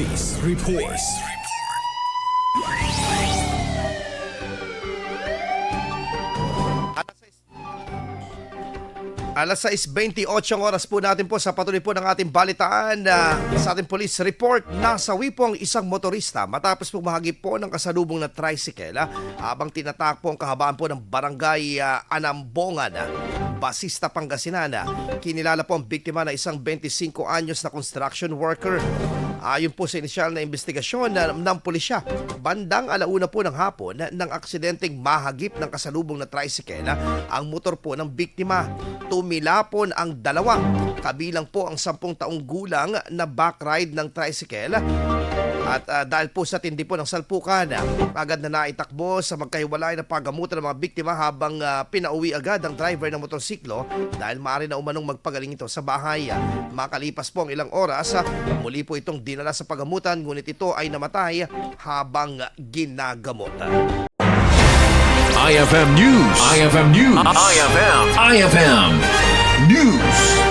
Police Report. Alas 6:28 oras po natin po sa patuloy po ng ating balitaan sa ating police report. Nasawi po ang isang motorista matapos po mahagip po ng kasalubong na tricycle habang tinatakbo ang kahabaan po ng barangay Anambongan, Basista, Pangasinan. Kinilala po ang biktima na isang 25 anyos na construction worker. Ayon po sa inisyal na investigasyon ng pulisya, bandang 1:00 po ng hapon ng aksidenteng mahagip ng kasalubong na tricycle ang motor po ng biktima. Tumilapon ang dalawa, kabilang po ang 10 taong gulang na backride ng tricycle. At dahil po sa tindi po ng salpukan, agad na naitakbo sa magkahiwalay na pagamutan ng mga biktima habang pinauwi agad ang driver ng motorsiklo dahil maaari na umanong magpagaling ito sa bahay. Makalipas po ang ilang oras, muli po itong dinala sa pagamutan ngunit ito ay namatay habang ginagamot. IFM News. IFM News. IFM News.